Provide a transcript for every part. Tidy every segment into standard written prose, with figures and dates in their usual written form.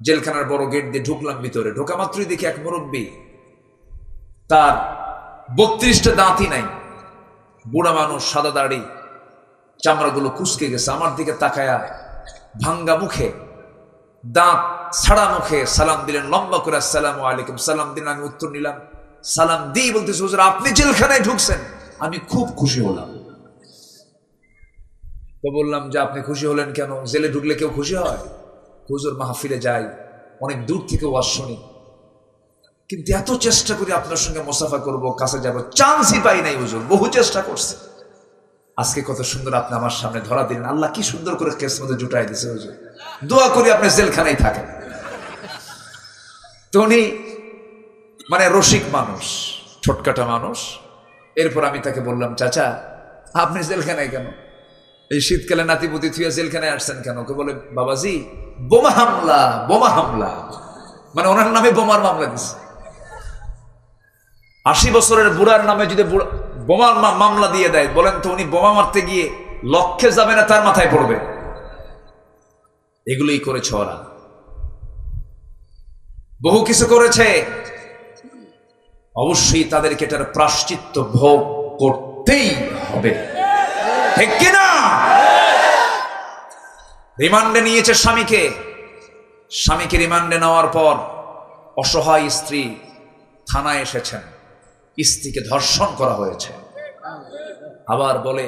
জেলখানার বড় গেট দিয়ে ঢুকলাম ভিতরে, ঢোকা মাত্রই দেখি এক মুরব্বী, তার 32টা দাঁতই নাই, বুড়া মানুষ, সাদা দাড়ি, চামড়াগুলো কুচকে গেছে, আমার দিকে তাকায়া ভাঙ্গা মুখে, দাঁত ছাড়া মুখে সালাম দিলেন লম্বা করে, আসসালামু আলাইকুম। সালাম দিলেন, আমি উত্তর নিলাম। সালাম দিই বলতেছে, হুজুর আপনি জেলখানায় ঢুকছেন। আমি খুব খুশি হলাম। তো বললাম যে আপনি খুশি হলেন কেন? জেলে ঢুকলে কেউ খুশি হয়? হুজুর মাহফিলে যাই, অনেক দূর থেকে ওয়াজ শুনি, কিন্তু এত চেষ্টা করি আপনার সঙ্গে মুসাফা করব, কাছে যাব, চান্সই পাই নাই হুজুর, বহু চেষ্টা করছে। আজকে কত সুন্দর আপনি আমার সামনে ধরা দিলেন, আল্লাহ কি সুন্দর করে কেস মধ্যে জুটাই দিছে হুজুর, দোয়া করি আপনি জেলখানায় থাকেন। তো উনি মানে রসিক মানুষ, ছোটকাটা মানুষ। এরপর আমি তাকে বললাম, চাচা আপনি জেলখানায় কেন? এই শীতকালে নাতিপুতি থুয়া জেলখানায় আসছেন কেন? ওকে বলে, বাবাজি বোমা হামলা, বোমা হামলা, মানে ওনার নামে বোমার মামলা দিচ্ছে। 80 বছরের বুড়ার নামে যদি বোমার মামলা দিয়ে দেয়, বলেন তো উনি বোমা মারতে গিয়ে লক্ষ্যে যাবে না তার মাথায় পড়বে? এগুলোই করেছে ওরা, বহু কিছু করেছে। অবশ্যই তাদেরকে এটার প্রায়শ্চিত্ত ভোগ করতেই হবে, ঠিক কিনা? রিমান্ডে নিয়েছে স্বামীকে, স্বামীকে রিমান্ডে নেওয়ার পর অসহায় স্ত্রী থানায় এসেছেন, স্ত্রীকে ধর্ষণ করা হয়েছে। আবার বলে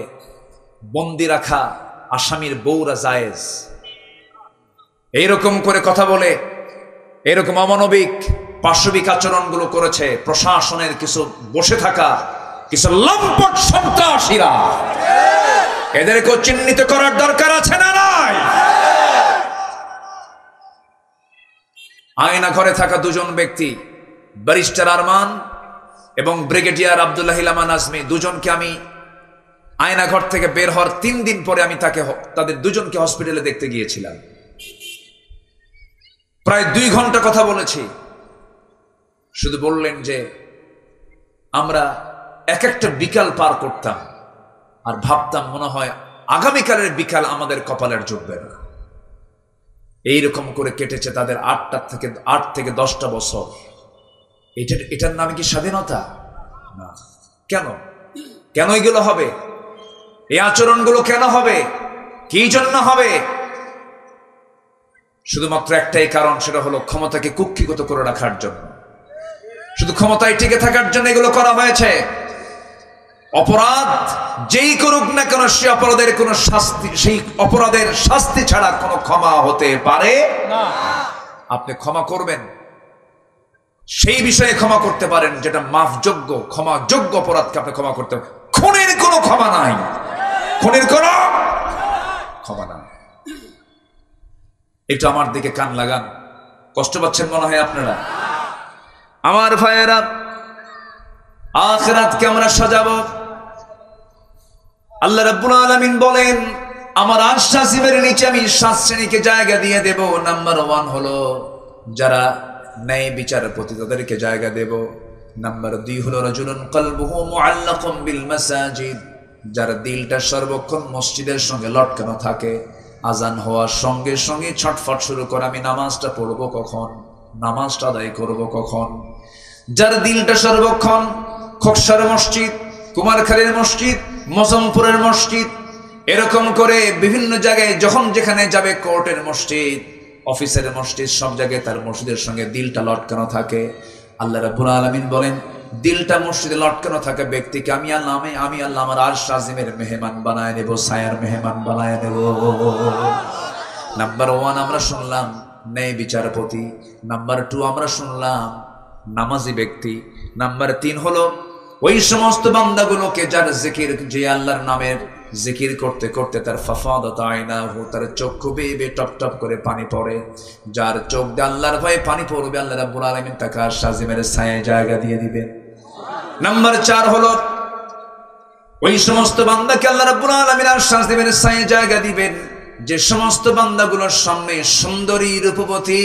বন্দি রাখা আসামির বউরা জায়েজ, এইরকম করে কথা বলে, এরকম অমানবিক পাশবিক আচরণগুলো করেছে প্রশাসনের কিছু বসে থাকা কিছু লম্পট সন্ত্রাসীরা। এদেরকে চিহ্নিত করার দরকার আছে না নাই? আয়না ঘরে থাকা দুজন ব্যক্তি, ব্যারিস্টার আরমান এবং ব্রিগেডিয়ার আব্দুল্লাহ ইলামান আজমি, দুজনকে আমি আয়না ঘর থেকে বের হওয়ার 3 দিন পরে আমি তাদের দুজনকে হসপিটালে দেখতে গিয়েছিলাম। প্রায় 2 ঘন্টা কথা বলেছি। শুধু বললেন যে আমরা এক একটা বিকাল পার করতাম আর ভাবতাম মনে হয় আগামীকালের বিকাল আমাদের কপালের জুটবে না। এইরকম করে কেটেছে তাদের 8 থেকে 10টা বছর। এটার নামে কি স্বাধীনতা? না। কেন কেন এগুলো হবে? এই আচরণগুলো কেন হবে? কি জন্য হবে? শুধুমাত্র একটাই কারণ, সেটা হলো ক্ষমতাকে কুক্ষিগত করে রাখার জন্য। শুধু ক্ষমতায় টিকে থাকার জন্য এগুলো করা হয়েছে। অপরাধ যেই করুক না কেন, সে অপরাধের কোনো শাস্তি, সেই অপরাধের শাস্তি ছাড়া কোনো ক্ষমা হতে পারে না। আপনি ক্ষমা করবেন, সেই বিষয়ে ক্ষমা করতে পারেন যেটা মাফযোগ্য, ক্ষমাযোগ্য অপরাধকে আপনি ক্ষমা করতে পারেন। খুনের কোনো ক্ষমা নাই, খুনের কোনো ক্ষমা নাই। একটু আমার দিকে কান লাগান, কষ্ট পাচ্ছেন মনে হয় আপনারা। আমার ভাইয়েরা, আখিরাতকে আমরা সাজাবো। আল্লাহ রাব্বুল আলামিন বলেন, আমার আরশ আজিমের নিচে আমি 7 শ্রেণীকে জায়গা দিয়ে দেব। নাম্বার 1 হলো যারা ন্যায় বিচারপতি, তাদেরকে জায়গা দেব। নাম্বার 2 হলো রাজুলুন কলবুহু মুআল্লাকুম বিল মাসাজিদ, যার দিলটা সর্বক্ষণ মসজিদের সঙ্গে লটকানো থাকে। আজান হওয়ার সঙ্গে সঙ্গে ছটফট শুরু করে, আমি নামাজটা পড়বো কখন, নামাজটা আদায় করব কখন। যার দিলটা সর্বক্ষণ খোকসার মসজিদ, কুমারখালীর মসজিদ, মজমপুরের মসজিদ, এরকম করে বিভিন্ন জায়গায় যখন যেখানে যাবে, কোর্টের মসজিদ, অফিসের মসজিদ, সব জায়গায় তার মসজিদের সঙ্গে দিলটা লটকানো থাকে। আল্লাহ রাব্বুল আলামিন বলেন, দিলটা মসজিদে লটকানো থাকা ব্যক্তিকে আমি আল্লাহ আমার আরশ আজিমের মেহমান বানায় নেব, ছায়ার মেহমান বানায় নেব। নাম্বার 1 আমরা শুনলাম ন্যায় বিচারপতি। নাম্বার 2 আমরা শুনলাম নামাজি ব্যক্তি। নাম্বার 3 হলো ওই সমস্ত বান্দাগুলোকে যার জিকির, যে আল্লাহর নামের জিকির করতে করতে তার ফাফাদাত আইনাহু, তার চক্ষু বেয়ে টপ টপ করে পানি পড়ে। যার চোখ দিয়ে আল্লাহর ভয়ে পানি পড়বে, আল্লাহ রাব্বুল আলামিন তাকে আরশ আজিমের ছায়ায় জায়গা দিয়ে দিবেন। নাম্বার 4 হলো ওই সমস্ত বান্দাকে আল্লাহ রাব্বুল আলামিন আরশ আজিমের ছায়ায় জায়গা দিবেন যে সমস্ত বান্দাগুলোর সামনে সুন্দরী রূপবতী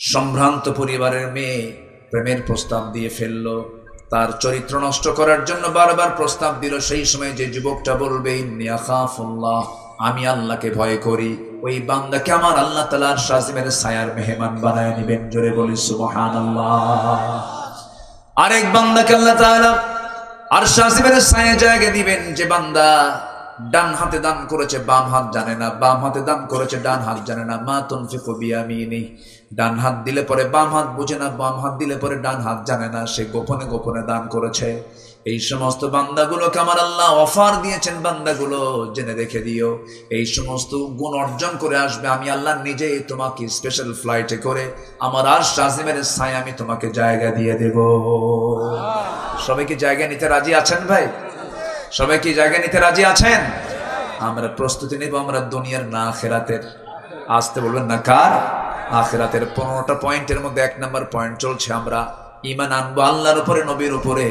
সম্ভ্রান্ত পরিবারের মেয়ে প্রেমের প্রস্তাব দিয়ে ফেললো, তার চরিত্র নষ্ট করার জন্য বারবার প্রস্তাব দিল। সেই সময় যে যুবকটা বলবে, ইন্নী আখাফুল্লাহ, আমি আল্লাহকে ভয় করি, ওই বান্দাকে আমার আল্লাহ তাআলা আরশ আজিমের ছায়ার মেহমান বানায় নেবেন। জোরে বলি সুবহানাল্লাহ। আরেক বান্দাকে আল্লাহ তাআলা আরশ আজিমের ছায়ায় জায়গা দিবেন, যে বান্দা ডান হাতে দান করেছে বাম হাত জানে না, বাম হাতে দান করেছে ডান হাত জানে না। মা তুনফিকু বিয়ামিনি, ডান হাত দিলে পরে বাম হাত বুঝে না, বাম হাত দিলে পরে ডান হাত জানে না, সে গোপনে গোপনে দান করেছে। এই সমস্ত বান্দাগুলোকে আমার আল্লাহ অফার দিয়েছেন, বান্দাগুলো জেনে রেখে দিও, এই সমস্ত গুণ অর্জন করে আসবে, আমি আল্লাহ নিজেই তোমাকে স্পেশাল ফ্লাইটে করে আমার আরশ আজিমের ছায়া আমি তোমাকে জায়গা দিয়ে দেব। সবাই কি জায়গা নিতে রাজি আছেন ভাই? সবাই কি জায়গা নিতে রাজি আছেন? আমরা প্রস্তুতি নেব, আমরা দুনিয়ার না আখিরাতের। আসতে বলবেন না কার? আখিরাতের। 15টা পয়েন্টের মধ্যে 1 নম্বর পয়েন্ট চলছে, আমরা ঈমান আনবো আল্লাহর উপরে, নবীর উপরে,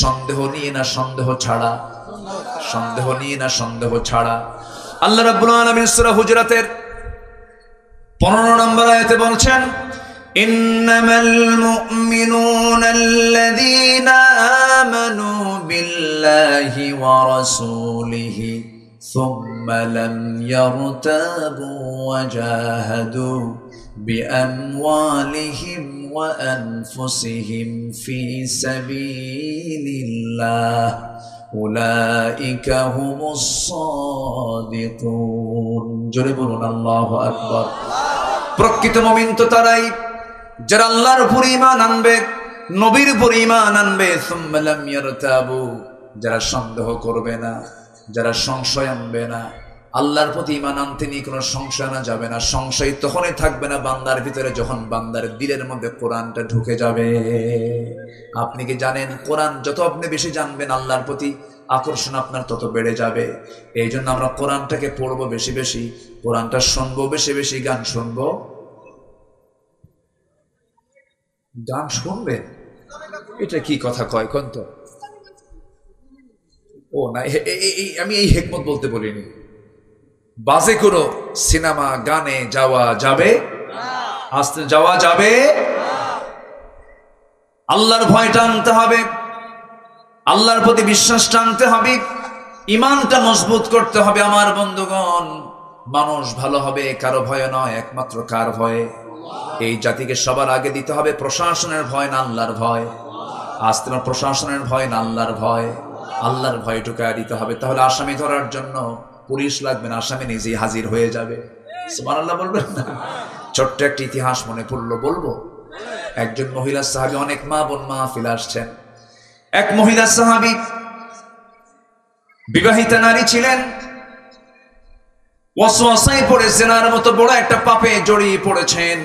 সন্দেহ নিয়ে না সন্দেহ ছাড়া, সন্দেহ নিয়ে না সন্দেহ ছাড়া। আল্লাহ রাব্বুল আলামিন সূরা হুজরাতের 15 নম্বর আয়াতে বলছেন, ইন্নামাল মুমিনুনা আল্লাযীনা আমানু বিল্লাহি ওয়া রাসূলিহি সুম্মা লাম ইয়ারতাবু ওয়া জাহাদু বিআমওয়ালিহিম ওয়া আনফুসিহিম ফি সাবিলিল্লাহ উলাইকা হুমুস সাদিকুন। জোরে বলুন আল্লাহু আকবার। প্রকৃত মুমিন তো তারাই যারা আল্লাহর উপর ঈমান আনবে, নবীর উপর ঈমান আনবে, সুম্মা লাম ইয়ারতাবু, যারা সন্দেহ করবে না, যারা সংশয় আনবে না। আল্লাহর প্রতি ঈমান আনতে নিয়ে কোনো সংশয় আনা যাবে না। সংশয় তখনই থাকবে না বান্দার ভিতরে যখন বান্দার দিলের মধ্যে কোরআনটা ঢুকে যাবে। আপনি কি জানেন, কোরআন যত আপনি বেশি জানবেন আল্লাহর প্রতি আকর্ষণ আপনার তত বেড়ে যাবে। এই জন্য আমরা কোরআনটাকে পড়বো বেশি বেশি, কোরআনটা শুনবো বেশি বেশি, গান শুনবো। গান শুনবে, এটা কি কথা কয় কোন তো? ও না, আমি এই হিকমত বলতে বলিনি। বাজে করো সিনেমা গানে যাওয়া যাবে, আসতে যাওয়া যাবে। আল্লাহর ভয়টা আনতে হবে, আল্লাহর প্রতি বিশ্বাস টানতে হবে, ইমানটা মজবুত করতে হবে। আমার বন্ধুগণ, মানুষ ভালো হবে কারো ভয় নয়, একমাত্র কার ভয়ে? এই জাতিকে সবার আগে দিতে হবে প্রশাসনের ভয় না আল্লাহর ভয়। আজ তোমার প্রশাসনের ভয় না আল্লাহর ভয়, আল্লাহর ভয় ঢুকায় দিতে হবে। তাহলে আসামি ধরার জন্য পুলিশ লাগবে না, আসামি নিজেই হাজির হয়ে যাবে। সুবহানাল্লাহ বলবেন না? ছোট্ট একটা ইতিহাস মনে পড়লো, বলবো। একজন মহিলা সাহাবী, অনেক মা বোন মাহফিলে আসছেন। এক মহিলা সাহাবী বিবাহিতা নারী ছিলেন, ওয়াসওয়াসায় পড়ে জিনার মতো বড় একটা পাপে জড়িয়ে পড়েছেন।